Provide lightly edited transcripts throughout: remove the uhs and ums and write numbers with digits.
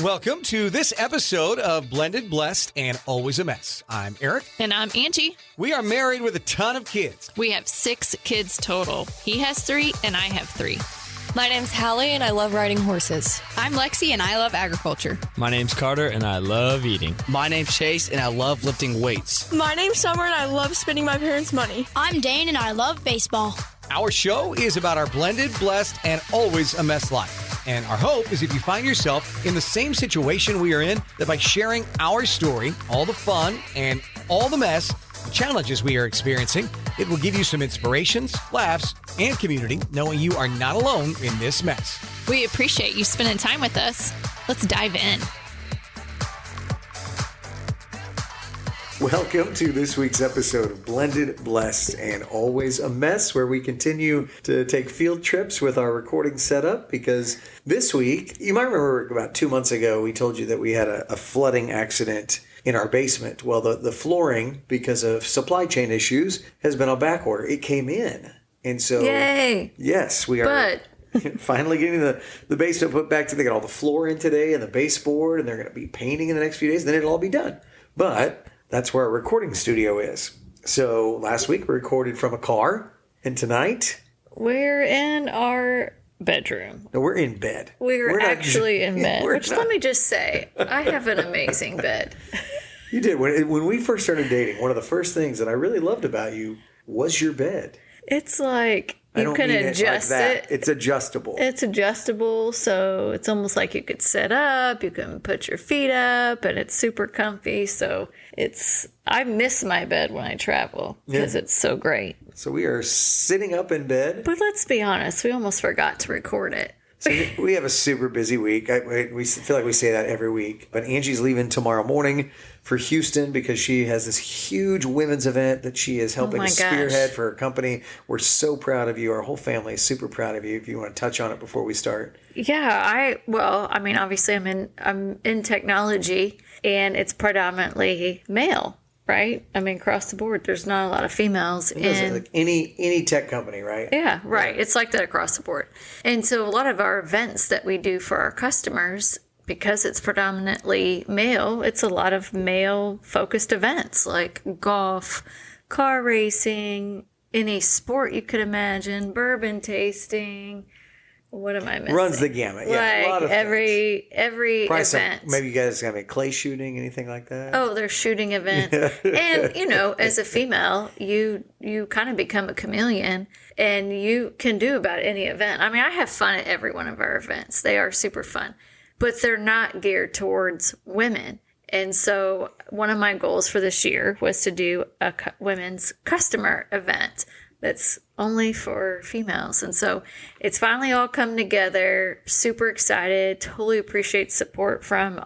Welcome to this episode of Blended, Blessed, and Always a Mess. I'm Aric. And I'm Angie. We are married with a ton of kids. We have 6 kids total. He has 3 and I have 3. My name's Hallie and I love riding horses. I'm Lexi and I love agriculture. My name's Carter and I love eating. My name's Chase and I love lifting weights. My name's Summer and I love spending my parents' money. I'm Dane and I love baseball. Our show is about our blended, blessed, and always a mess life. And our hope is if you find yourself in the same situation we are in, that by sharing our story, all the fun and all the mess, the challenges we are experiencing, it will give you some inspirations, laughs, and community, knowing you are not alone in this mess. We appreciate you spending time with us. Let's dive in. Welcome to this week's episode of Blended, Blessed, and Always a Mess, where we continue to take field trips with our recording setup, because this week, you might remember about 2 months ago, we told you that we had a flooding accident in our basement. Well, the flooring, because of supply chain issues, has been on back order. It came in. And so, Yay! Yes, we are finally getting the basement put back together. They got all the floor in today and the baseboard, and they're going to be painting in the next few days. Then it'll all be done. But that's where our recording studio is. So last week we recorded from a car, and tonight We're in our bedroom. no, we're in bed. We're actually in bed. we're Which, not- let me just say, I have an amazing bed. You did. When we first started dating, one of the first things that I really loved about you was your bed. It's like I you don't can mean adjust it like that. it. It's adjustable. It's adjustable, so it's almost like you could sit up, you can put your feet up, and it's super comfy. So I miss my bed when I travel because it's so great. So we are sitting up in bed. But let's be honest, we almost forgot to record it. So we have a super busy week. We feel like we say that every week. But Angie's leaving tomorrow morning for Houston because she has this huge women's event that she is helping to spearhead for her company. We're so proud of you. Our whole family is super proud of you. If you want to touch on it before we start. Yeah, obviously I'm in technology and it's predominantly male, right? I mean, across the board, there's not a lot of females in like any tech company, right? Yeah, right. It's like that across the board. And so a lot of our events that we do for our customers, because it's predominantly male, it's a lot of male-focused events like golf, car racing, any sport you could imagine, bourbon tasting. What am I missing? Runs the gamut. Yeah, like a lot of every event. Maybe you guys have any clay shooting, anything like that? Oh, there's shooting events. And, as a female, you kind of become a chameleon and you can do about any event. I mean, I have fun at every one of our events. They are super fun, but they're not geared towards women. And so one of my goals for this year was to do a women's customer event that's only for females. And so it's finally all come together. Super excited. Totally appreciate support from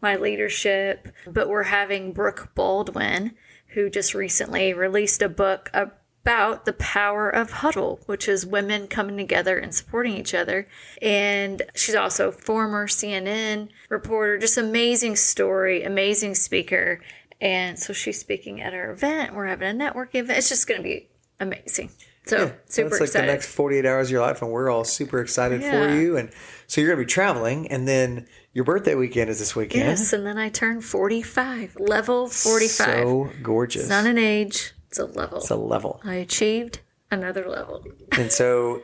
my leadership. But we're having Brooke Baldwin, who just recently released a book about the power of huddle, which is women coming together and supporting each other. And she's also a former CNN reporter. Just amazing story, amazing speaker. And so she's speaking at our event. We're having a networking event. It's just going to be amazing. So super excited. It's like the next 48 hours of your life, and we're all super excited for you. And so you're going to be traveling, and then your birthday weekend is this weekend. Yes, and then I turn 45, level 45. So gorgeous. It's not an age, it's a level. It's a level. I achieved another level. And so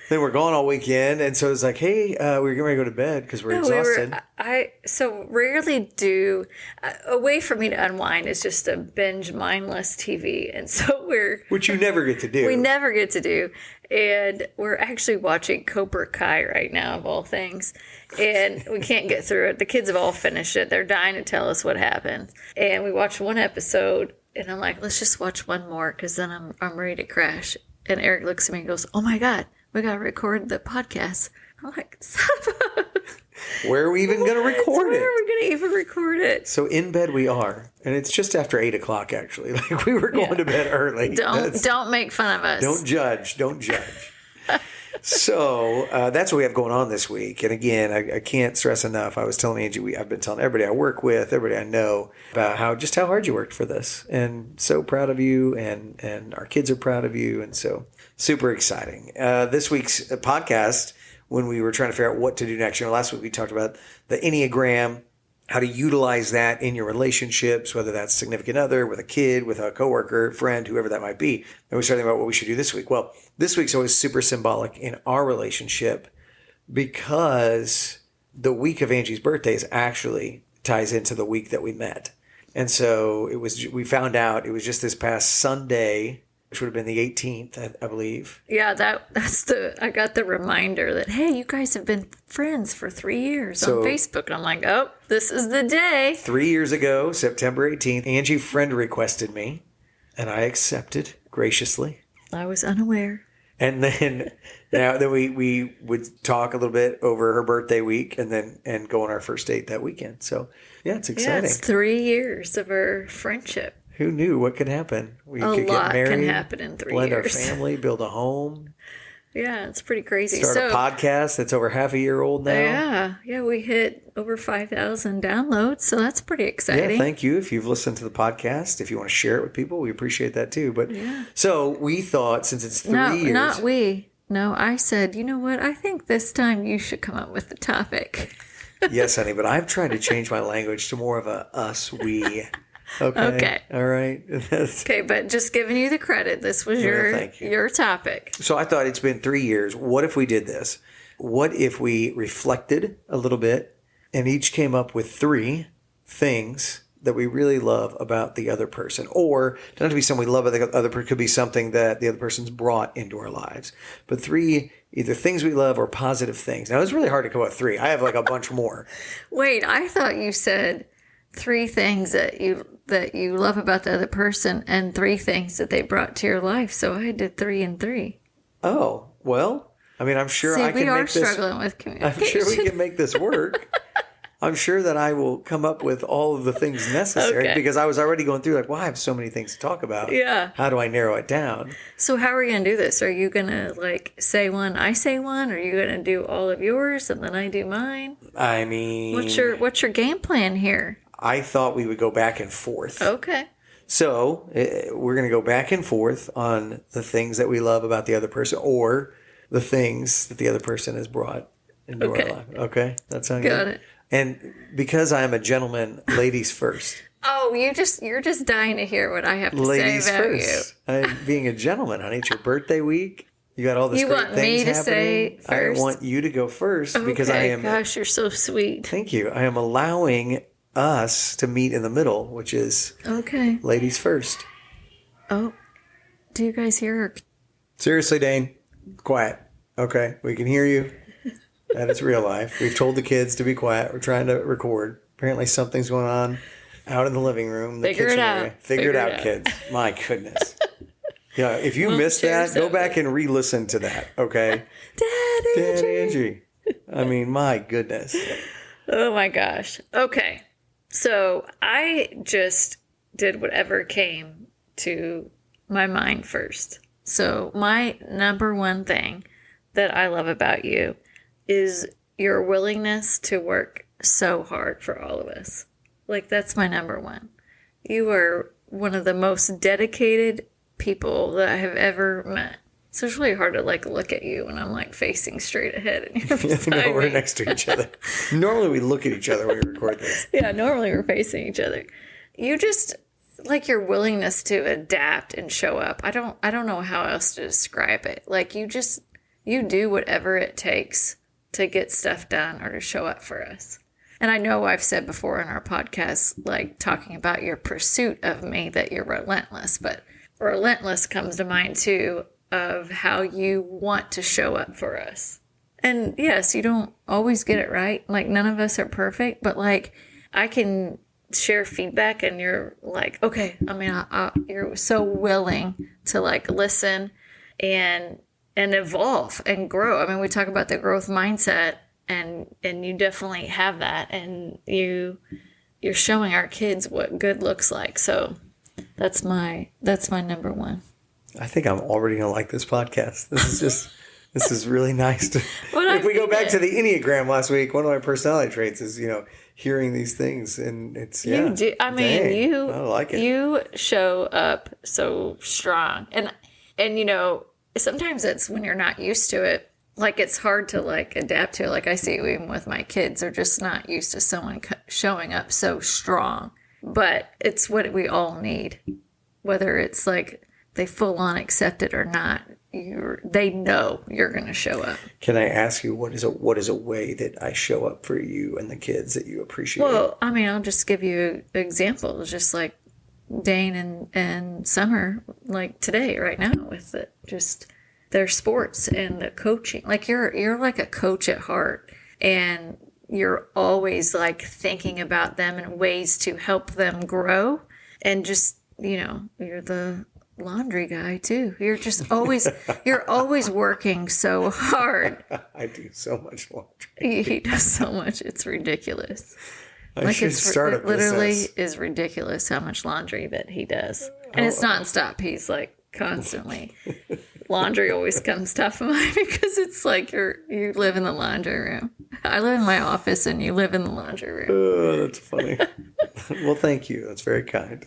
then we're gone all weekend, and so it's like, hey, we're getting ready to go to bed because we're exhausted. I so rarely do. A way for me to unwind is just to binge mindless TV, and so which you never get to do. We never get to do, and we're actually watching Cobra Kai right now, of all things, and we can't get through it. The kids have all finished it. They're dying to tell us what happened, and we watched one episode, and I'm like, let's just watch one more because then I'm ready to crash. And Aric looks at me and goes, "Oh my God, we got to record the podcast." I'm like, where are we even going to record it? Where are we going to even record it? So in bed we are. And it's just after 8 o'clock, actually. Like we were going to bed early. Don't make fun of us. Don't judge. So that's what we have going on this week. And again, I can't stress enough. I was telling Angie, I've been telling everybody I work with, everybody I know about how hard you worked for this. And so proud of you. And our kids are proud of you. And so super exciting. This week's podcast, when we were trying to figure out what to do next. Last week we talked about the Enneagram, how to utilize that in your relationships, whether that's significant other, with a kid, with a coworker, friend, whoever that might be. And we started about what we should do this week. Well, this week's always super symbolic in our relationship because the week of Angie's birthday actually ties into the week that we met. And so we found out it was just this past Sunday, which would have been the 18th, I believe. Yeah, I got the reminder that, hey, you guys have been friends for 3 years on Facebook. And I'm like, oh, this is the day. 3 years ago, September 18th, Angie friend requested me, and I accepted graciously. I was unaware. And then we would talk a little bit over her birthday week and go on our first date that weekend. So, yeah, it's exciting. Yeah, it's 3 years of our friendship. Who knew what could happen? We A could lot get married, can happen in 3 blend years. our family, build a home. Yeah, it's pretty crazy. Start a podcast that's over half a year old now. Yeah, we hit over 5,000 downloads, so that's pretty exciting. Yeah, thank you if you've listened to the podcast. If you want to share it with people, we appreciate that too. But so we thought, since it's 3 years, not we. No, I said, you know what? I think this time you should come up with the topic. Yes, honey, but I've tried to change my language to more of a us, we. Okay. All right. Okay, but just giving you the credit. This was your topic. So I thought it's been 3 years. What if we did this? What if we reflected a little bit and each came up with 3 things that we really love about the other person? Or it doesn't have to be something we love about the other person. It could be something that the other person's brought into our lives. But 3 either things we love or positive things. Now, it's really hard to come up with 3. I have like a bunch more. Wait, I thought you said 3 things that you love about the other person and 3 things that they brought to your life. So I did 3 and 3. Oh, well, I mean, I'm sure See, I can we are make this. struggling with communication. I'm sure we can make this work. I'm sure that I will come up with all of the things necessary because I was already going through like, well, I have so many things to talk about. Yeah. How do I narrow it down? So how are we going to do this? Are you going to like say one, I say one? Are you going to do all of yours and then I do mine? I mean, what's your game plan here? I thought we would go back and forth. Okay. So we're going to go back and forth on the things that we love about the other person or the things that the other person has brought into our life. Okay. That sounds good. Got it. And because I am a gentleman, ladies first. Oh, you're just dying to hear what I have to Ladies say about first. I'm being a gentleman, honey. It's your birthday week. You got all this great want things me to happening. say first? I want you to go first you. because I am. Gosh, you're so sweet. Thank you. I am allowing us to meet in the middle, which is ladies first. Oh, do you guys hear her? Seriously, Dane, quiet. Okay, we can hear you. That is real life. We've told the kids to be quiet. We're trying to record. Apparently something's going on out in the living room, the kitchen area. Figure it out, kids. My goodness. Yeah, if you missed that, go back and re-listen to that, okay? Dad Angie. I mean, my goodness. Oh my gosh. Okay. So I just did whatever came to my mind first. So my number one thing that I love about you is your willingness to work so hard for all of us. Like, that's my number one. You are one of the most dedicated people that I have ever met. So it's really hard to like look at you when I'm like facing straight ahead and you're beside No, we're me. next to each other. Normally we look at each other when we record this. Yeah, normally we're facing each other. You just like your willingness to adapt and show up. I don't know how else to describe it. Like you do whatever it takes to get stuff done or to show up for us. And I know I've said before in our podcast, like talking about your pursuit of me, that you're relentless, but relentless comes to mind too, of how you want to show up for us. And yes, you don't always get it right. Like none of us are perfect, but like I can share feedback and you're like, okay, I mean, you're so willing to like listen and evolve and grow. I mean, we talk about the growth mindset and you definitely have that. And you're showing our kids what good looks like. So that's my number one. I think I'm already going to like this podcast. This is really nice. If we go back to the Enneagram last week, one of my personality traits is, hearing these things. And it's, You do. I mean, dang, I like it. You show up so strong. And sometimes it's when you're not used to it. like it's hard to like adapt to. Like I see it even with my kids, they're just not used to someone showing up so strong. But it's what we all need, whether it's like they full on accept it or not. They know you're going to show up. Can I ask you what is a way that I show up for you and the kids that you appreciate? Well, I mean, I'll just give you examples, just like Dane and Summer, like today, right now, with just their sports and the coaching. Like you're like a coach at heart, and you're always like thinking about them and ways to help them grow, and just you're the laundry guy too. You're just always working so hard. I do so much laundry. He does so much. It's ridiculous. I should start a it literally business. is ridiculous how much laundry that he does. And it's nonstop. He's like constantly. Laundry always comes top of mind because it's like you live in the laundry room. I live in my office and you live in the laundry room. Oh, that's funny. Well, thank you. That's very kind.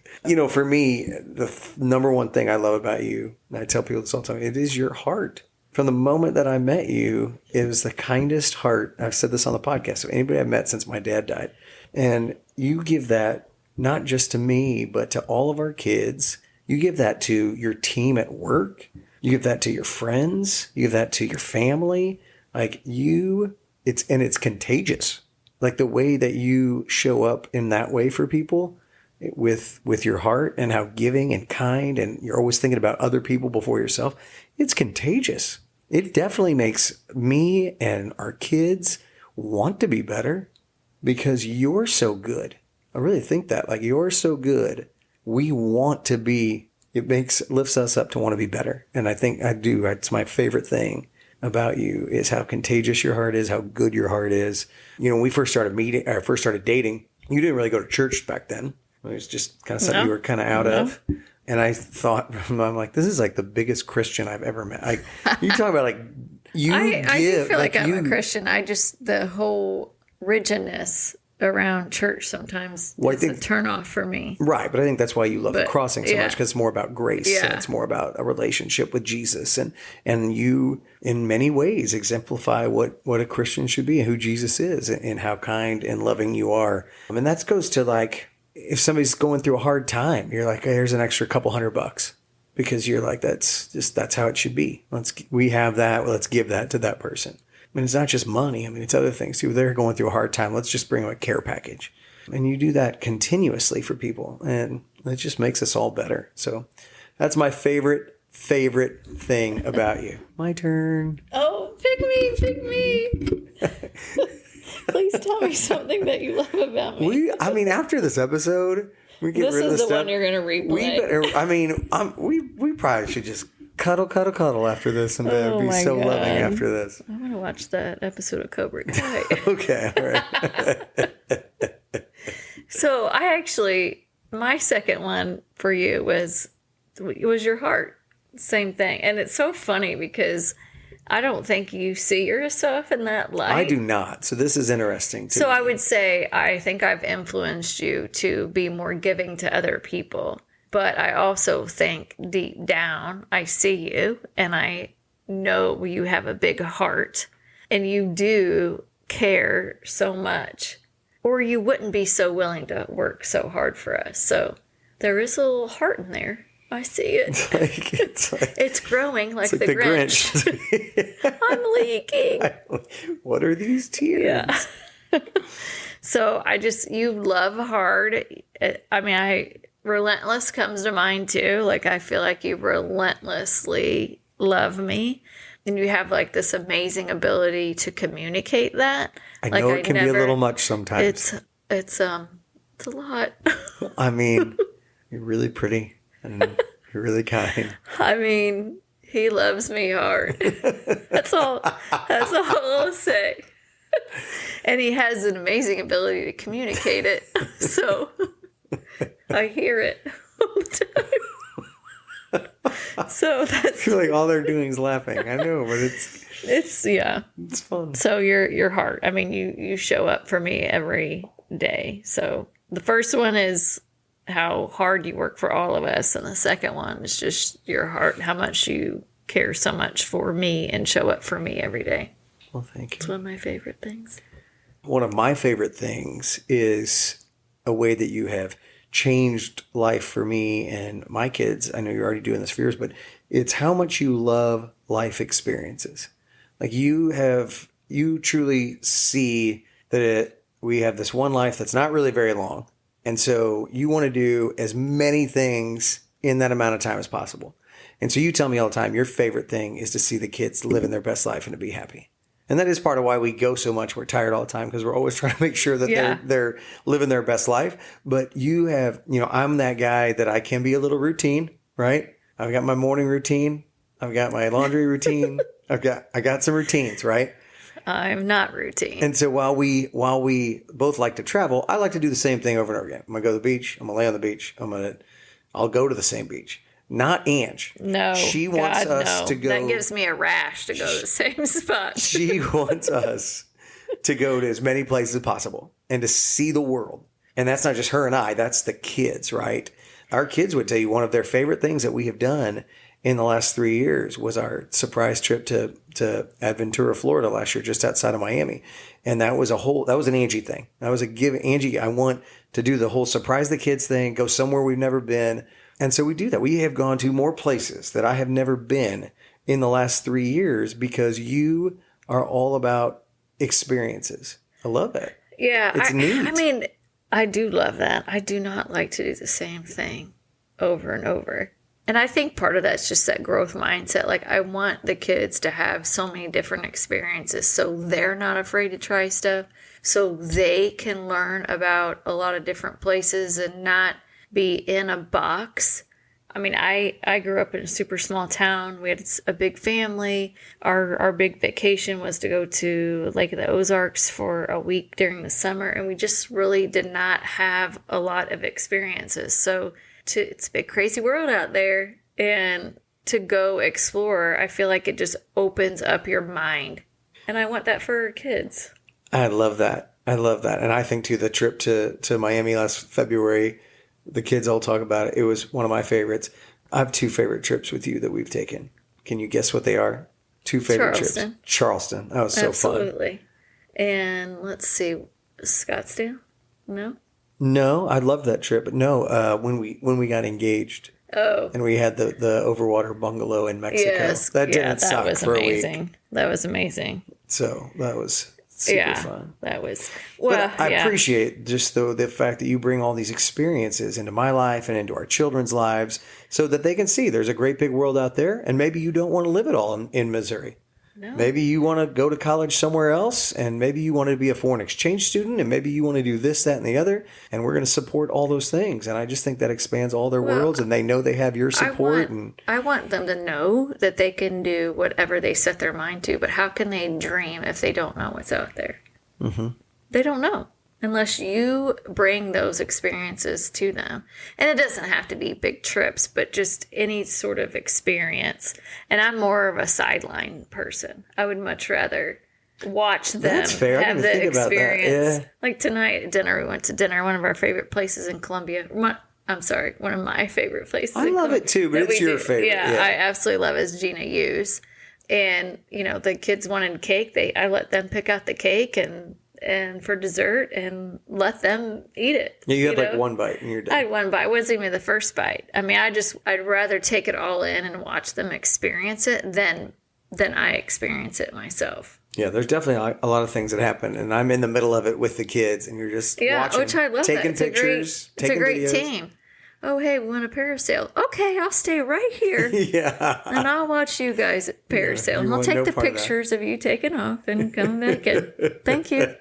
For me, the number one thing I love about you, and I tell people this all the time, it is your heart. From the moment that I met you, it was the kindest heart. I've said this on the podcast. Of anybody I've met since my dad died. And you give that not just to me, but to all of our kids. You give that to your team at work. You give that to your friends. You give that to your family. It's contagious. Like the way that you show up in that way for people with your heart, and how giving and kind, and you're always thinking about other people before yourself. It's contagious. It definitely makes me and our kids want to be better because you're so good. I really think that, like, you're so good. We want to be, lifts us up to want to be better. And I think I do. It's my favorite thing about you is how contagious your heart is, how good your heart is. When we first started dating, you didn't really go to church back then. It was just kind of something you were kind of out of. And I thought, I'm like, this is like the biggest Christian I've ever met. You talk about like, I do feel like I'm a Christian. The whole rigidness around church sometimes is a turnoff for me. Right, but I think that's why you love the crossing so much, because it's more about grace. Yeah. And it's more about a relationship with Jesus. And you, in many ways, exemplify what a Christian should be and who Jesus is and how kind and loving you are. I mean, that goes to like, if somebody's going through a hard time, you're like, hey, here's an extra couple $100 because you're like, that's how it should be. We have that. Well, let's give that to that person. I mean, it's not just money. I mean, it's other things too. They're going through a hard time. Let's just bring them a care package. And you do that continuously for people. And it just makes us all better. So that's my favorite thing about you. My turn. Oh, pick me. Please tell me something that you love about me. After this episode, we get this rid of is this the stuff. one you're going to replay. We probably should just cuddle after this and be so God. loving after this. I want to watch that episode of Cobra Kai. Okay, all right. So my second one for you was your heart. Same thing. And it's so funny because I don't think you see yourself in that light. I do not. So this is interesting too. So I would say I think I've influenced you to be more giving to other people. But I also think deep down, I see you and I know you have a big heart and you do care so much, or you wouldn't be so willing to work so hard for us. So there is a little heart in there. I see it. It's growing like the Grinch. I'm leaking. What are these tears? Yeah. So you love hard. Relentless comes to mind too. Like I feel like you relentlessly love me, and you have like this amazing ability to communicate that. I know it can be a little much sometimes. It's a lot. I mean, you're really pretty and you're really kind. I mean, he loves me hard. That's all I'll say. And he has an amazing ability to communicate it. So I hear it all the time. So I feel like all they're doing is laughing. I know, but it's fun. So your heart. I mean, you show up for me every day. So the first one is how hard you work for all of us, and the second one is just your heart, how much you care so much for me and show up for me every day. Well, thank It's you. one of my favorite things. One of my favorite things is a way that you have changed life for me and my kids. I know you're already doing this for yours, but it's how much you love life experiences. Like you truly see that we have this one life that's not really very long. And so you want to do as many things in that amount of time as possible. And so you tell me all the time, your favorite thing is to see the kids living their best life and to be happy. And that is part of why we go so much. We're tired all the time because we're always trying to make sure that they're living their best life. But you have, I'm that guy that I can be a little routine, right? I've got my morning routine. I've got my laundry routine. I got some routines, right? I'm not routine. And so while we both like to travel, I like to do the same thing over and over again. I'm gonna go to the beach. I'm gonna lay on the beach. I'll go to the same beach. Not Ange. No, she wants us to go. That gives me a rash to go to the same spot. She wants us to go to as many places as possible and to see the world. And that's not just her and I. That's the kids, right? Our kids would tell you one of their favorite things that we have done in the last 3 years was our surprise trip to Aventura, Florida last year, just outside of Miami. And that was an Angie thing. That was a give Angie. I want to do the whole surprise the kids thing, go somewhere we've never been. And so we do that. We have gone to more places that I have never been in the last 3 years because you are all about experiences. I love that. Yeah. It's neat. I mean, I do love that. I do not like to do the same thing over and over. And I think part of that's just that growth mindset. Like, I want the kids to have so many different experiences so they're not afraid to try stuff, so they can learn about a lot of different places and not be in a box. I mean, I grew up in a super small town. We had a big family. Our big vacation was to go to Lake of the Ozarks for a week during the summer, and we just really did not have a lot of experiences. So it's a big crazy world out there, and to go explore, I feel like it just opens up your mind, and I want that for kids. I love that. And I think too, the trip to Miami last February, the kids all talk about it. It was one of my favorites. I have 2 favorite trips with you that we've taken. Can you guess what they are? 2 favorite trips. Charleston. That was so fun. Absolutely. And let's see, Scottsdale? No, I love that trip. But no, when we got engaged. Oh. And we had the overwater bungalow in Mexico. Yes. That didn't suck for amazing. a week. That was amazing. So that was super fun. That was. Well, I appreciate just the fact that you bring all these experiences into my life and into our children's lives so that they can see there's a great big world out there, and maybe you don't want to live it all in Missouri. No. Maybe you want to go to college somewhere else, and maybe you want to be a foreign exchange student, and maybe you want to do this, that, and the other, and we're going to support all those things. And I just think that expands all their worlds, and they know they have your support. I want them to know that they can do whatever they set their mind to, but how can they dream if they don't know what's out there? Mm-hmm. They don't know unless you bring those experiences to them. And it doesn't have to be big trips, but just any sort of experience. And I'm more of a sideline person. I would much rather watch them have the experience. Yeah. Like tonight at dinner, we went to dinner, one of our favorite places in Columbia. One of my favorite places. I love it too, but it's your favorite. Yeah, I absolutely love it. It's Gina Hughes. And, the kids wanted cake. I let them pick out the cake and for dessert and let them eat it. Yeah, you had like one bite and you're done. I had one bite. It wasn't even the first bite. I mean, I'd rather take it all in and watch them experience it than I experience it myself. Yeah, there's definitely a lot of things that happen, and I'm in the middle of it with the kids, and you're just watching, which I love taking pictures, taking videos. It's a great team. Oh, hey, we want a parasail. Okay, I'll stay right here. Yeah. And I'll watch you guys parasail. And I'll take the pictures of you taking off and coming back in. Thank you.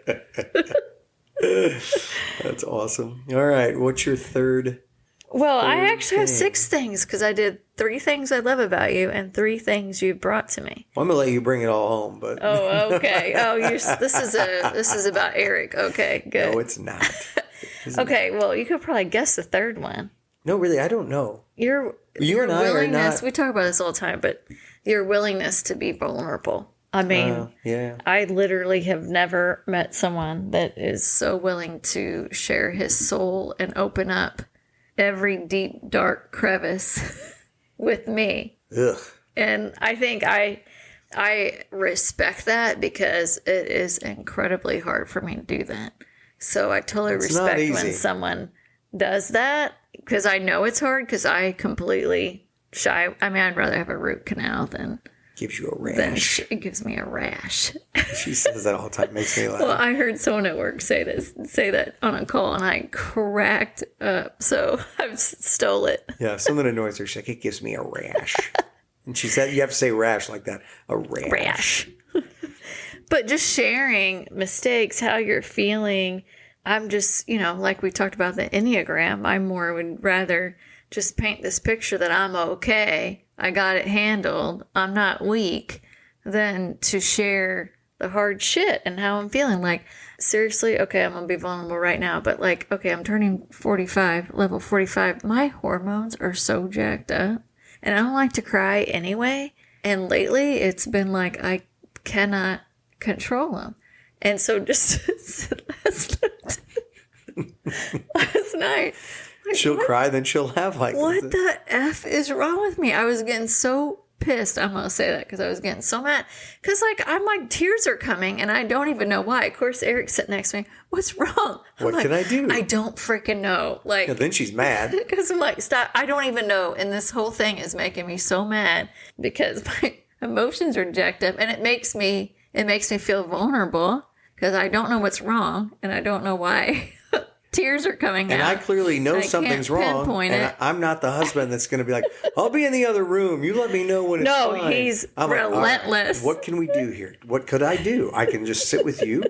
That's awesome. All right. What's your third? Well, I actually have 6 things because I did 3 things I love about you and 3 things you brought to me. Well, I'm gonna let you bring it all home, but oh, okay. Oh, this is about Aric. Okay, good. No, it's not. Okay, well, you could probably guess the third one. No, really, I don't know. Your and I are not. We talk about this all the time, but your willingness to be vulnerable. I mean, I literally have never met someone that is so willing to share his soul and open up every deep, dark crevice with me. Ugh. And I think I respect that because it is incredibly hard for me to do that. So I totally respect when someone does that because I know it's hard because I completely shy. I mean, I'd rather have a root canal than gives you a rash. It gives me a rash. She says that all the time. Makes me laugh. Well, I heard someone at work say that on a call, and I cracked up. So I've stole it. Yeah, something annoys her. She's like, it gives me a rash. And she said, you have to say rash like that. A rash. Rash. But just sharing mistakes, how you're feeling. I'm just, like we talked about the Enneagram, I more would rather just paint this picture that I'm okay. I got it handled. I'm not weak, than to share the hard shit and how I'm feeling. Like, seriously, okay, I'm going to be vulnerable right now. But like, okay, I'm turning 45, level 45. My hormones are so jacked up. And I don't like to cry anyway. And lately, it's been like I cannot control them. And so just last night, like, she'll cry, then she'll laugh like what the F is wrong with me? I was getting so pissed. I'm going to say that because I was getting so mad. Because I'm like, tears are coming and I don't even know why. Of course, Eric's sitting next to me. What's wrong? What can I do? I don't freaking know. Like, then she's mad. Because I'm like, stop. I don't even know. And this whole thing is making me so mad because my emotions are jacked up and it makes me feel vulnerable because I don't know what's wrong and I don't know why. Tears are coming out. And I clearly know something's wrong. And I'm not the husband that's going to be like, I'll be in the other room. You let me know when it's fine. No, he's relentless. Like, what can we do here? What could I do? I can just sit with you.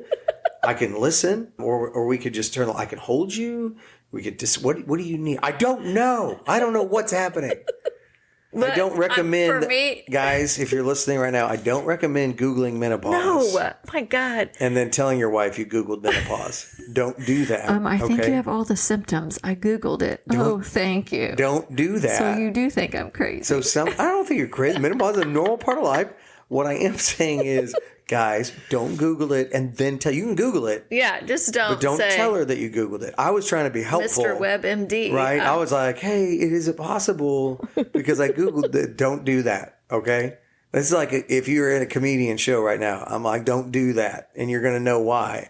I can listen. Or we could just I can hold you. We could just, what do you need? I don't know. I don't know what's happening. But I don't recommend, guys, if you're listening right now, I don't recommend Googling menopause. No, my God. And then telling your wife you Googled menopause. Don't do that. I think you have all the symptoms. I Googled it. Thank you. Don't do that. So you do think I'm crazy. So I don't think you're crazy. Menopause is a normal part of life. What I am saying is, guys, don't Google it and then tell. You can Google it. Yeah, just don't. But don't tell her that you Googled it. I was trying to be helpful. Mr. WebMD. Right? I was like, hey, is it possible? Because I Googled it. Don't do that. Okay? It's like if you're in a comedian show right now. I'm like, don't do that. And you're going to know why.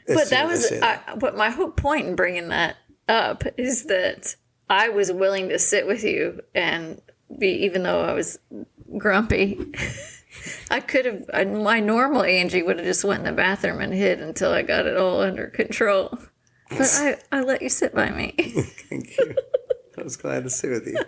But that was, but my whole point in bringing that up is that I was willing to sit with you and be, even though I was grumpy. I could have, my normal Angie would have just went in the bathroom and hid until I got it all under control. But I let you sit by me. Thank you. I was glad to sit with you. I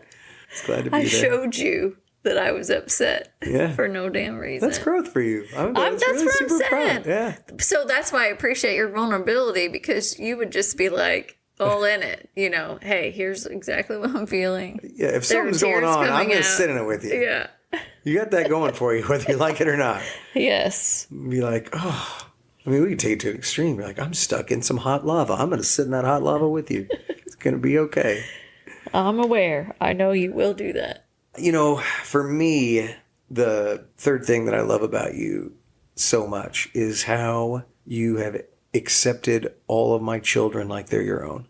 was glad to be there. I showed you that I was upset for no damn reason. That's growth for you. That's really what I'm saying. Yeah. So that's why I appreciate your vulnerability because you would just be like, all in it, hey, here's exactly what I'm feeling. Yeah, if something's going on, I'm going to sit in it with you. Yeah. You got that going for you, whether you like it or not. Yes. Be like, oh, we could take it to an extreme. Be like, I'm stuck in some hot lava. I'm going to sit in that hot lava with you. It's going to be okay. I'm aware. I know you will do that. For me, the third thing that I love about you so much is how you have accepted all of my children like they're your own.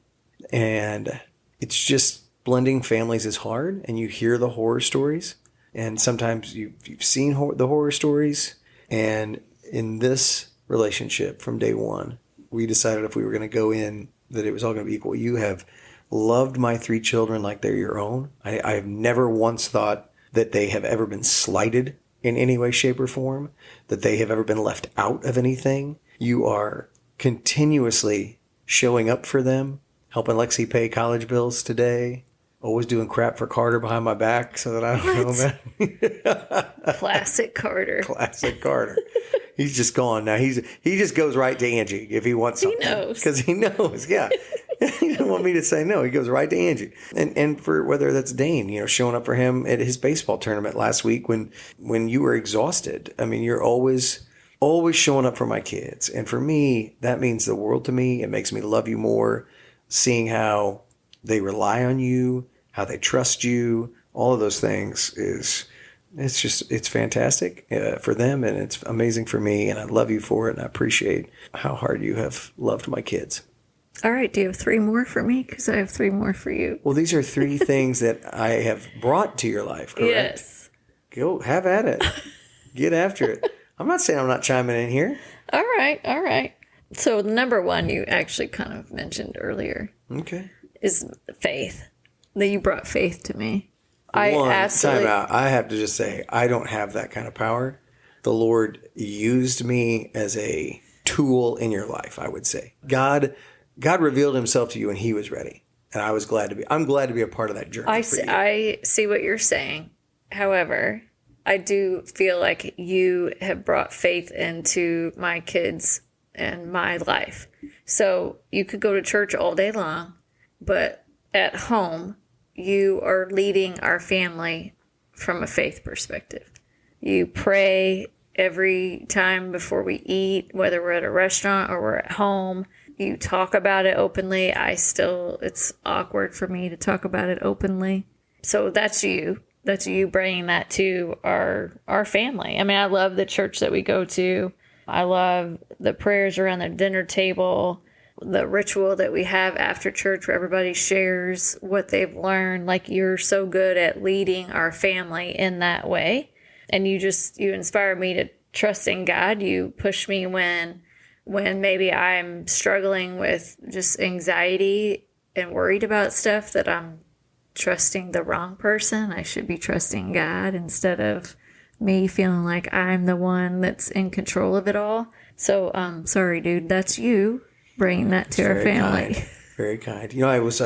And it's just blending families is hard, and you hear the horror stories. And sometimes you've seen the horror stories. And in this relationship from day one, we decided if we were going to go in, that it was all going to be equal. You have loved my 3 children like they're your own. I have never once thought that they have ever been slighted in any way, shape, or form, that they have ever been left out of anything. You are continuously showing up for them, helping Lexi pay college bills today. Always doing crap for Carter behind my back so that I don't know about Classic Carter. Classic Carter. He's just gone now. He just goes right to Angie if he wants something. He knows. Because he knows, yeah. He didn't want me to say no. He goes right to Angie. And for whether that's Dane, showing up for him at his baseball tournament last week when you were exhausted. I mean, you're always showing up for my kids. And for me, that means the world to me. It makes me love you more, seeing how they rely on you, how they trust you, all of those things it's fantastic for them, and it's amazing for me, and I love you for it, and I appreciate how hard you have loved my kids. All right, do you have 3 more for me? Because I have 3 more for you. Well, these are 3 things that I have brought to your life, correct? Yes. Go have at it. Get after it. I'm not saying I'm not chiming in here. All right. So number one, you actually kind of mentioned earlier, Okay. is faith. That you brought faith to me. Time out. I have to just say, I don't have that kind of power. The Lord used me as a tool in your life, I would say. God revealed himself to you when he was ready. And I'm glad to be a part of that journey. I see what you're saying. However, I do feel like you have brought faith into my kids and my life. So you could go to church all day long, but at home, you are leading our family from a faith perspective. You pray every time before we eat, whether we're at a restaurant or we're at home. You talk about it openly. It's awkward for me to talk about it openly. So that's you. That's you bringing that to our family. I mean, I love the church that we go to. I love the prayers around the dinner table, the ritual that we have after church where everybody shares what they've learned. Like, you're so good at leading our family in that way. And you inspire me to trust in God. You push me when maybe I'm struggling with just anxiety and worried about stuff, that I'm trusting the wrong person. I should be trusting God instead of me feeling like I'm the one that's in control of it all. So, sorry, dude, that's you bringing that to our family. Kind. Very kind. I was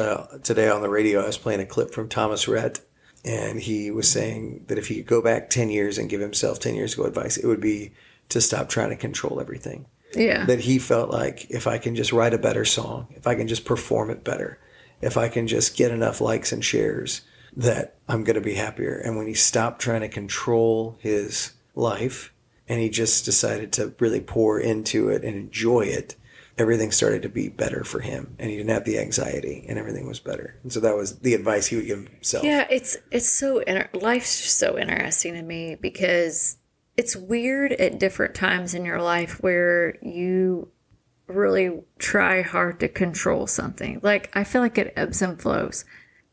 today on the radio, I was playing a clip from Thomas Rhett, and he was saying that if he could go back 10 years and give himself 10 years ago advice, it would be to stop trying to control everything. Yeah. That he felt like, if I can just write a better song, if I can just perform it better, if I can just get enough likes and shares, that I'm going to be happier. And when he stopped trying to control his life and he just decided to really pour into it and enjoy it, everything started to be better for him, and he didn't have the anxiety, and everything was better. And so that was the advice he would give himself. Yeah, it's so life's just so interesting to me, because it's weird at different times in your life where you really try hard to control something. Like, I feel like it ebbs and flows.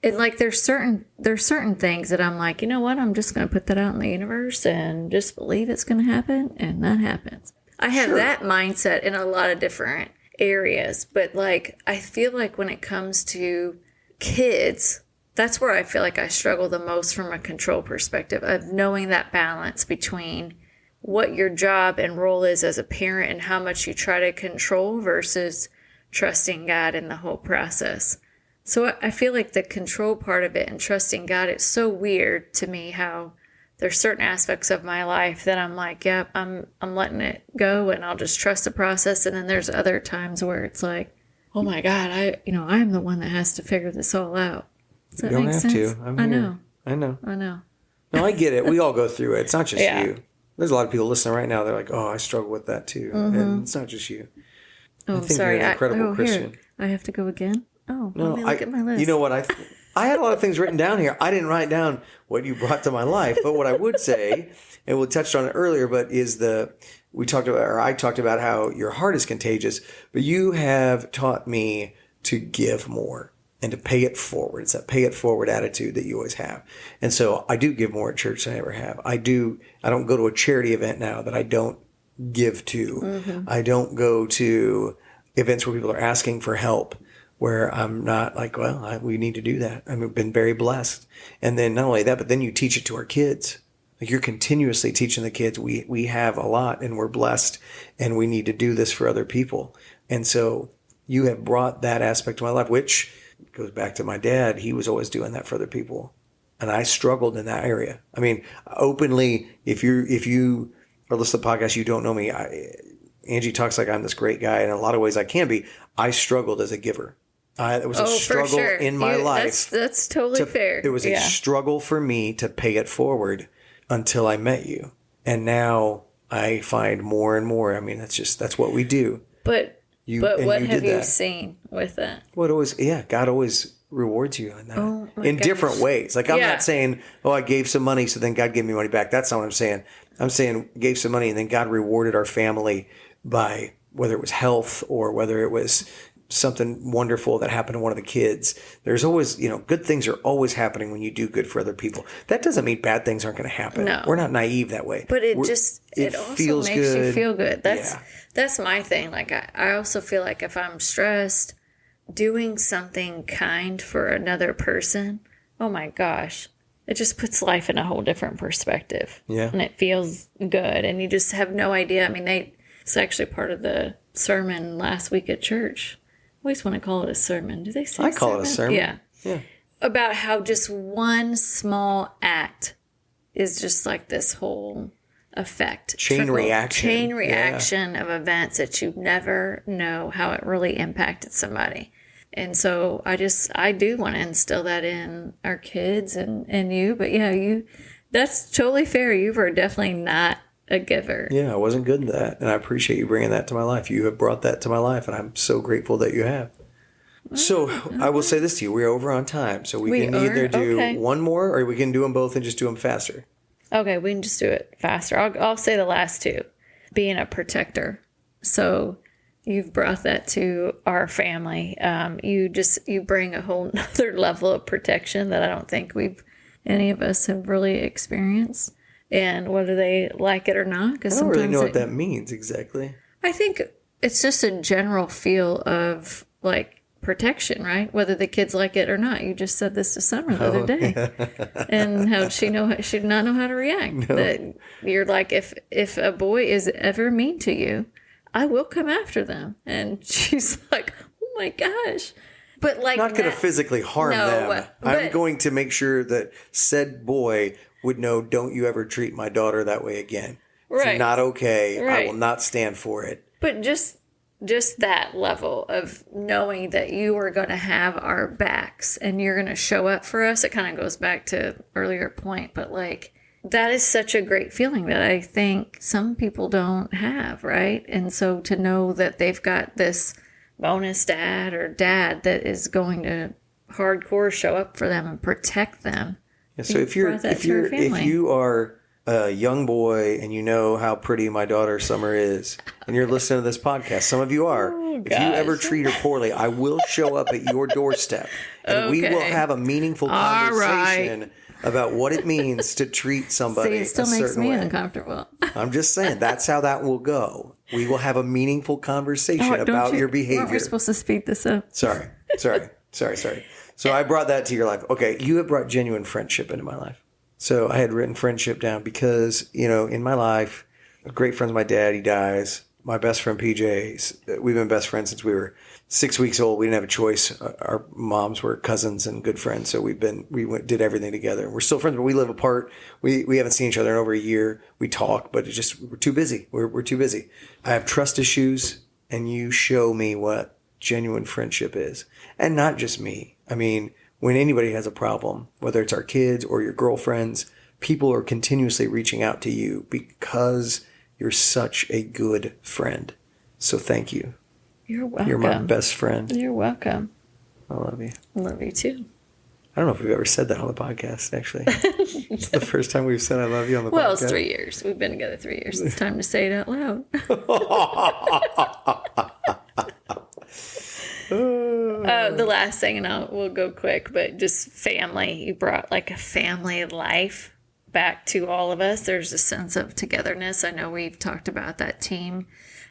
And like, there's certain things that I'm like, you know what, I'm just going to put that out in the universe and just believe it's going to happen, and that happens. I have that mindset in a lot of different areas, but like, I feel like when it comes to kids, that's where I feel like I struggle the most from a control perspective, of knowing that balance between what your job and role is as a parent and how much you try to control versus trusting God in the whole process. So I feel like the control part of it and trusting God, it's so weird to me how there's certain aspects of my life that I'm like, yep, I'm letting it go and I'll just trust the process. And then there's other times where it's like, oh my God, I'm the one that has to figure this all out. Does that make sense? You don't have to. I know. No, I get it. We all go through it. It's not just you. There's a lot of people listening right now. They're like, oh, I struggle with that too. Mm-hmm. And it's not just you. Oh, I think sorry. you're an incredible Christian. Here. I have to go again? Oh, no, let me look at my list. You know what? I had a lot of things written down here. I didn't write down what you brought to my life, but what I would say, and we touched on it earlier, but I talked about how your heart is contagious, but you have taught me to give more and to pay it forward. It's that pay it forward attitude that you always have. And so I do give more at church than I ever have. I don't go to a charity event now that I don't give to. Mm-hmm. I don't go to events where people are asking for help, where I'm not like, well, we need to do that. I've been very blessed. And then not only that, but then you teach it to our kids. Like, you're continuously teaching the kids, we have a lot and we're blessed and we need to do this for other people. And so you have brought that aspect to my life, which goes back to my dad. He was always doing that for other people. And I struggled in that area. I mean, openly, if you are listening to the podcast, you don't know me. Angie talks like I'm this great guy. In a lot of ways I can be. I struggled as a giver. It was a struggle in my life. That's totally fair. It was a struggle for me to pay it forward until I met you. And now I find more and more. I mean, that's what we do. But what have you seen with that? God always rewards you in that in different ways. Like, I'm not saying, I gave some money, so then God gave me money back. That's not what I'm saying. I'm saying gave some money and then God rewarded our family by whether it was health or whether it was something wonderful that happened to one of the kids, there's always, good things are always happening when you do good for other people. That doesn't mean bad things aren't going to happen. No. We're not naive that way. But it also feels makes good. you feel good. That's my thing. Like, I also feel like if I'm stressed, doing something kind for another person, oh my gosh, it just puts life in a whole different perspective. Yeah. And it feels good. And you just have no idea. I mean, it's actually part of the sermon last week at church. I always want to call it a sermon. Do they say I call it a sermon. Yeah. About how just one small act is just like this whole effect. Chain reaction Of events that you never know how it really impacted somebody. And so I do want to instill that in our kids and you. But yeah, that's totally fair. You were definitely not a giver. Yeah, I wasn't good at that. And I appreciate you bringing that to my life. You have brought that to my life, and I'm so grateful that you have. So I will say this to you. We're over on time. So we can either do one more, or we can do them both and just do them faster. Okay, we can just do it faster. I'll say the last two. Being a protector. So you've brought that to our family. You bring a whole other level of protection that I don't think any of us have really experienced. And whether they like it or not, because I don't really know what that means exactly. I think it's just a general feel of like protection, right? Whether the kids like it or not. You just said this to Summer the other day, and how she did not know how to react. No. That you're like, if a boy is ever mean to you, I will come after them, and she's like, oh my gosh. But like, not going to physically harm them. I'm going to make sure that said boy would know, don't you ever treat my daughter that way again. Right. It's not okay. Right. I will not stand for it. But just that level of knowing that you are going to have our backs and you're going to show up for us. It kind of goes back to earlier point, but like, that is such a great feeling that I think some people don't have, right? And so to know that they've got this bonus dad or dad that is going to hardcore show up for them and protect them. Yeah, so if you are a young boy and you know how pretty my daughter Summer is, and you're listening to this podcast, some of you are. If you ever treat her poorly, I will show up at your doorstep, and we will have a meaningful conversation about what it means to treat somebody. See, it still makes me uncomfortable. I'm just saying that's how that will go. We will have a meaningful conversation about your behavior. We're supposed to speed this up. Sorry. So I brought that to your life. Okay, you have brought genuine friendship into my life. So I had written friendship down because, in my life, great friends with my dad, he dies. My best friend PJ, we've been best friends since we were 6 weeks old. We didn't have a choice. Our moms were cousins and good friends, so we did everything together. We're still friends, but we live apart. We haven't seen each other in over a year. We talk, but we're too busy. We're too busy. I have trust issues, and you show me what genuine friendship is. And not just me. I mean, when anybody has a problem, whether it's our kids or your girlfriends, people are continuously reaching out to you because you're such a good friend. So thank you. You're welcome. You're my best friend. You're welcome. I love you. I love you too. I don't know if we've ever said that on the podcast, actually. It's the first time we've said I love you on the podcast. Well, it's 3 years. We've been together 3 years. It's time to say it out loud. The last thing, and we'll go quick, but just family. You brought like a family life back to all of us. There's a sense of togetherness. I know we've talked about that team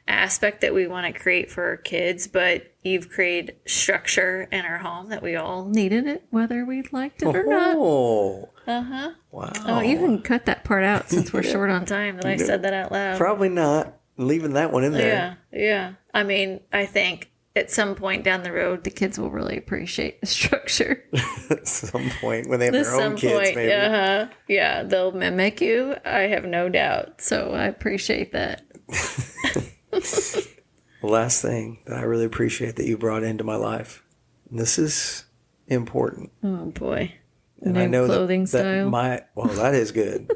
aspect that we want to create for our kids, but you've created structure in our home that we all needed it, whether we liked it or not. Oh. Uh-huh. Wow. Oh, you can cut that part out since we're short on time that I said that out loud. Probably not. Leaving that one in there. Yeah. I mean, I think at some point down the road, the kids will really appreciate the structure. At some point, when they have their own kids, maybe. Yeah, they'll mimic you. I have no doubt. So I appreciate that. The last thing that I really appreciate that you brought into my life, and this is important. Oh, boy. And I know clothing style. That is good.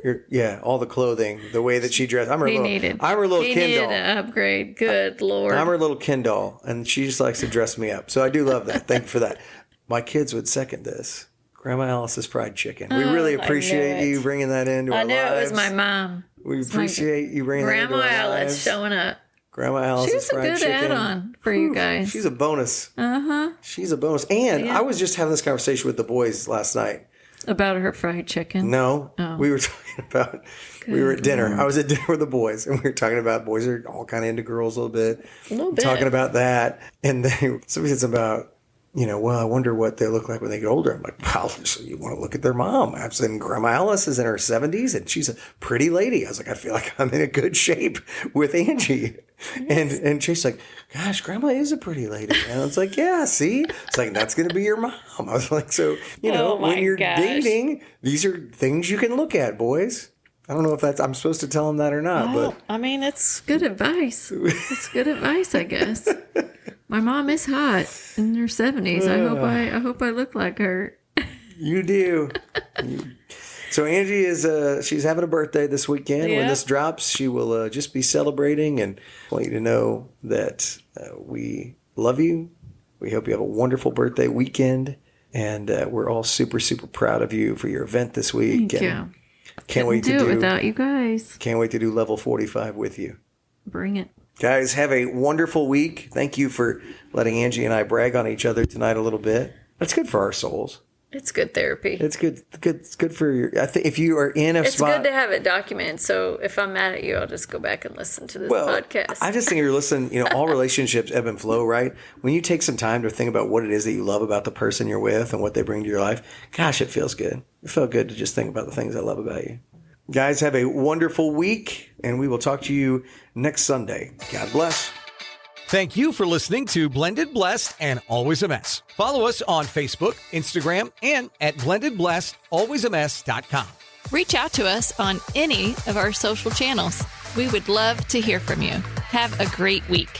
All the clothing, the way that she dressed. I'm her little Ken doll. He needed an upgrade. Good Lord. I'm her little Ken doll, and she just likes to dress me up. So I do love that. Thank you for that. My kids would second this. Grandma Alice's fried chicken. We really appreciate you bringing that into our lives. I knew it was my mom. We appreciate you bringing that into our lives. Grandma Alice showing up. Grandma Alice's She's a fried good chicken. add-on for you guys. She's a bonus. She's a bonus. And I was just having this conversation with the boys last night. About her fried chicken. No, we were talking about, we were at dinner. I was at dinner with the boys, and we were talking about boys are all kind of into girls a little bit. Talking about that. And then somebody said something about, well, I wonder what they look like when they get older. I'm like, well, so you want to look at their mom. I was saying Grandma Alice is in her 70s, and she's a pretty lady. I was like, I feel like I'm in a good shape with Angie. Yes. And Chase's like, gosh, Grandma is a pretty lady. And I was like, yeah, see? It's like, that's going to be your mom. I was like, so, when you're dating, these are things you can look at, boys. I don't know if I'm supposed to tell them that or not. But I mean, it's good advice. It's good advice, I guess. My mom is hot in her 70s. I hope I look like her. You do. So Angie she's having a birthday this weekend. Yeah. When this drops, she will just be celebrating, and I want you to know that we love you. We hope you have a wonderful birthday weekend, and we're all super, super proud of you for your event this week. Thank you. Can't wait to do it without you guys. Can't wait to do level 45 with you. Bring it. Guys, have a wonderful week. Thank you for letting Angie and I brag on each other tonight a little bit. That's good for our souls. It's good therapy. It's good. It's good for your. I think if you are in a spot, it's good to have it documented. So if I'm mad at you, I'll just go back and listen to this podcast. I just think you're listening. All relationships ebb and flow, right? When you take some time to think about what it is that you love about the person you're with and what they bring to your life, gosh, it feels good. It felt good to just think about the things I love about you. Guys, have a wonderful week, and we will talk to you next Sunday. God bless. Thank you for listening to Blended Blessed and Always a Mess. Follow us on Facebook, Instagram, and at blendedblessedalwaysamess.com. Reach out to us on any of our social channels. We would love to hear from you. Have a great week.